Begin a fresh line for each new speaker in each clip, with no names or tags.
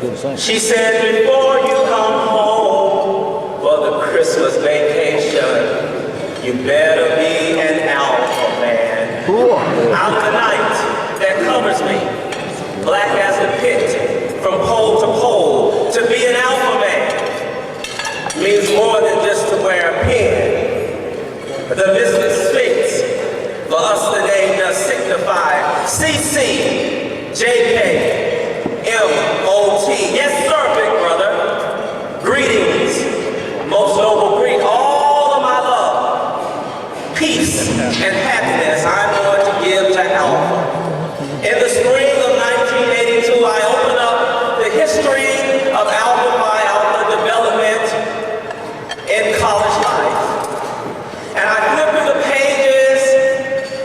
She said, before you come home for the Christmas vacation, you better be an alpha man. I'm the night that covers me, black as the pit, from pole to pole. To be an alpha man means more than just to wear a pin. The business Sphinx, for us the name does signify CC, JK, MOT. Yes, sir, big brother. Greetings. Most noble greet all of my love, peace, and happiness I'm going to give to Alpha. In the spring of 1982, I opened up the history of Alpha Phi Alpha development in college life. And I flipped through the pages,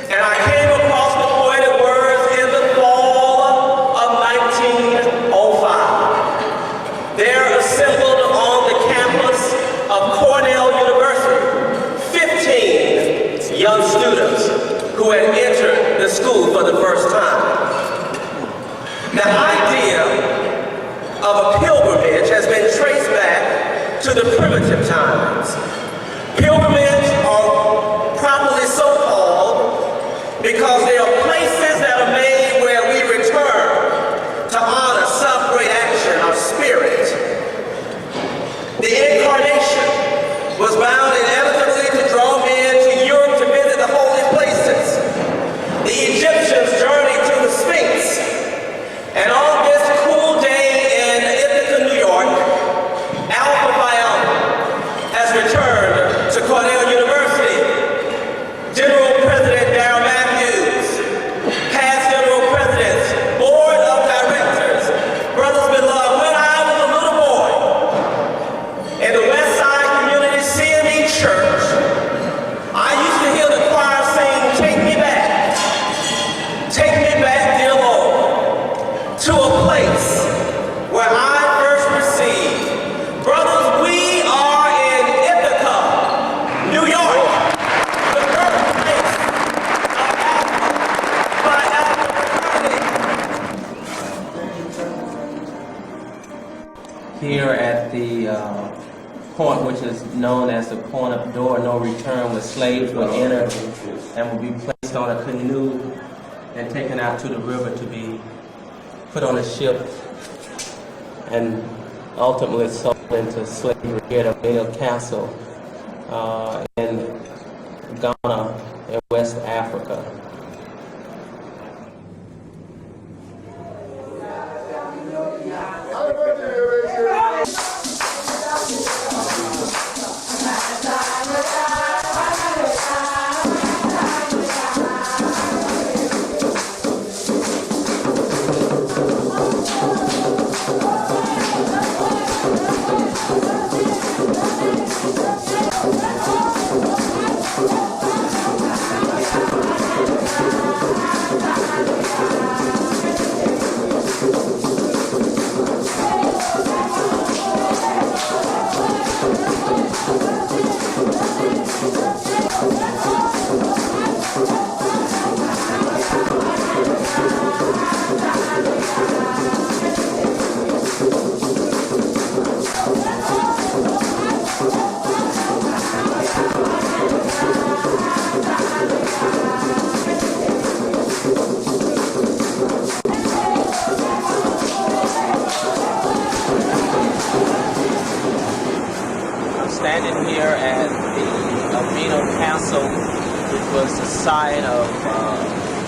and I came across the poetic words in the fall of 1905. There assembled on the campus of Cornell University, 15 young students who had entered the school for the first time. The idea of a pilgrimage has been traced back to the primitive times. Pilgrimages are properly so called because they are places that are made where we return to honor some great action of spirit. The incarnation was bound inevitably to draw men to Europe to visit the holy places. The Egyptians journeyed to the Sphinx, and on this cool day in Ithaca, New York, Alpha Phi Alpha has returned to Cornell University. General President Darrell Matthews, past General Presidents, Board of Directors, brothers beloved, when I was a little boy in the West Side Community CME Church, I used to hear the choir sing, take me back, dear Lord, to a place where I first received. Brothers, we are in Ithaca, New York, the birthplace of Alpha Phi Alpha fraternity. Here at the point which is known as the point of door no return, where slaves would enter and would be placed on a canoe and taken out to the river to be put on a ship and ultimately sold into slavery here at Albino Castle in Ghana in West Africa. Standing here at the Albino Castle, which was the site of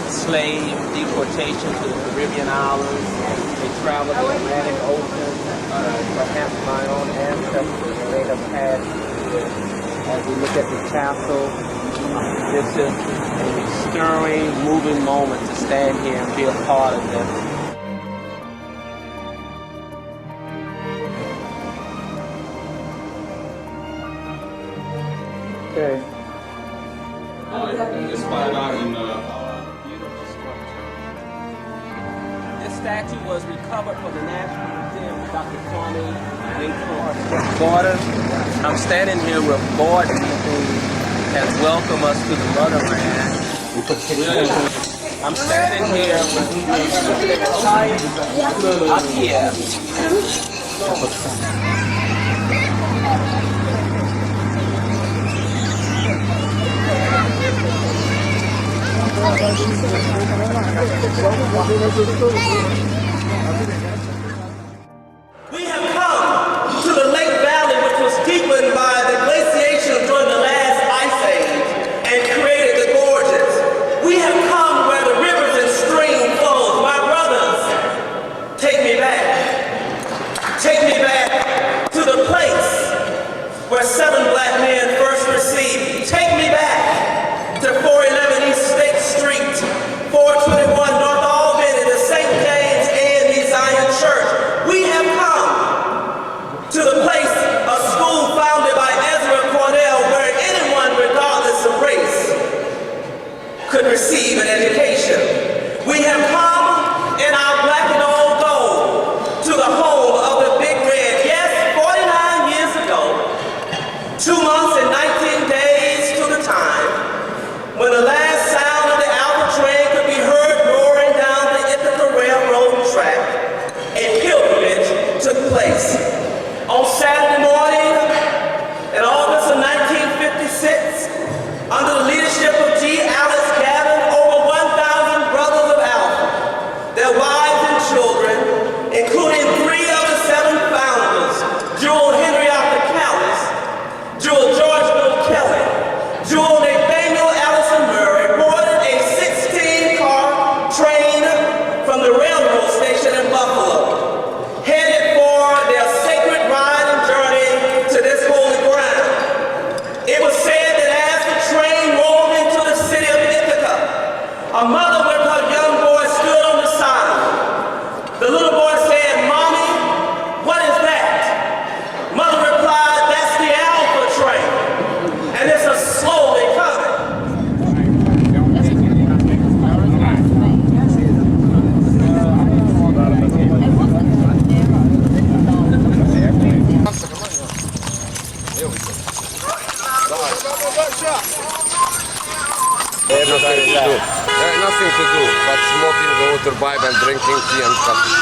slave deportation to the Caribbean islands. They traveled the Atlantic Ocean, perhaps my own ancestors may have had. As we look at the castle, this is a stirring, moving moment to stand here and be a part of this. Okay.
It's spotted out in
Beautiful structure. This statue was recovered for the National Museum of Dr. Kwame Nkrumah's daughter. I'm standing here with Gordon, who has welcomed us to the motherland. I'm standing here with up here. We have come to the Lake Valley, which was deepened by the glaciation during the last ice age and created the gorges. We have come where the rivers and streams flow. My brothers, take me back. Take me back to the place where 7 black men first received. Take me back to 411 East State Street, 421 North Albany, the St. James A&E Zion Church. We have come to the place, a school founded by Ezra Cornell, where anyone, regardless of race, could receive an education. We have come in our black and old gold to the home of the Big Red. Yes, 49 years ago, 2 months and 19 days to the time, when the last sound of the Alpha train could be heard roaring down the Ithaca Railroad track, a pilgrimage took place. On Saturday morning in August of 1956, under the leadership of G. Alice Gavin, over 1,000 brothers of Alpha, their wives and children, including 3 of the 7 founders, Jewel Henrietta Callis, Jewel George Bill Kelly, Jewel Nathaniel Allison Murray, boarded a 16-car train from the railroad station in Buffalo, headed for their sacred ride and journey to this holy ground. It was said that as the train rolled into the city of Ithaca, a mother with her young boy stood on the side. The little boy said, "Mommy, what is that?" Mother replied, "That's the Alpha train, and it's a slowly coming."
Nothing to do but smoking the water pipe and drinking tea and coffee.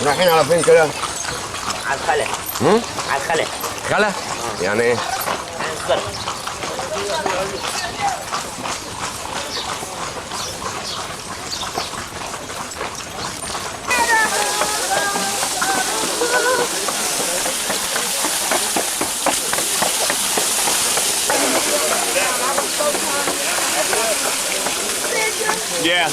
رايحين على فين كده؟
على الخلق. على الخلق.
خلا؟ يعني ايه؟
الصرف.
Yeah.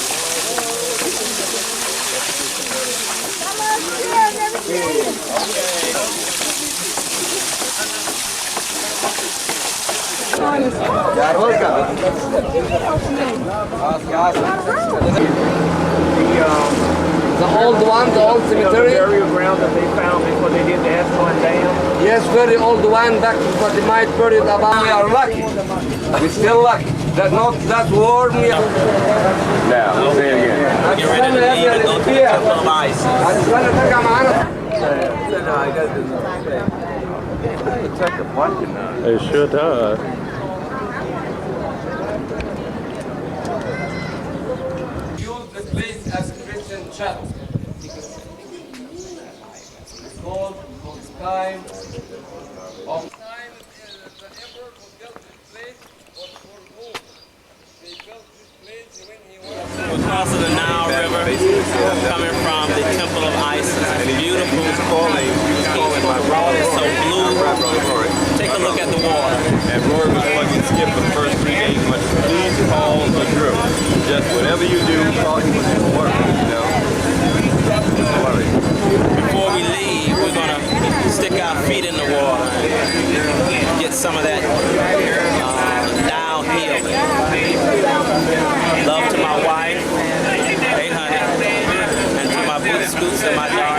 The old one, the old cemetery?
Burial ground that they found before they did the Escalon Dam.
Yes, very old one, back but they might bury it about. We are lucky. We're still lucky. That not that warm. Now, say it again.
Get ready to leave and go to the Temple of Isis.
It sure does.
Use the place as Christian church. It's called time of time. The emperor who built this place was for whom? They built this place when he was.
We're crossing the Nile River, coming from the Temple of Isis. It's beautiful. It's so blue. Take a look at the water.
And Rory was fucking skip the first 3 days, but please call the crew. Just whatever you do, call him with his work, you know? Don't worry.
Before we leave, we're going to stick our feet in the water and get some of that downhill. Love to my wife, hey honey, and to my boot scoots and my dog.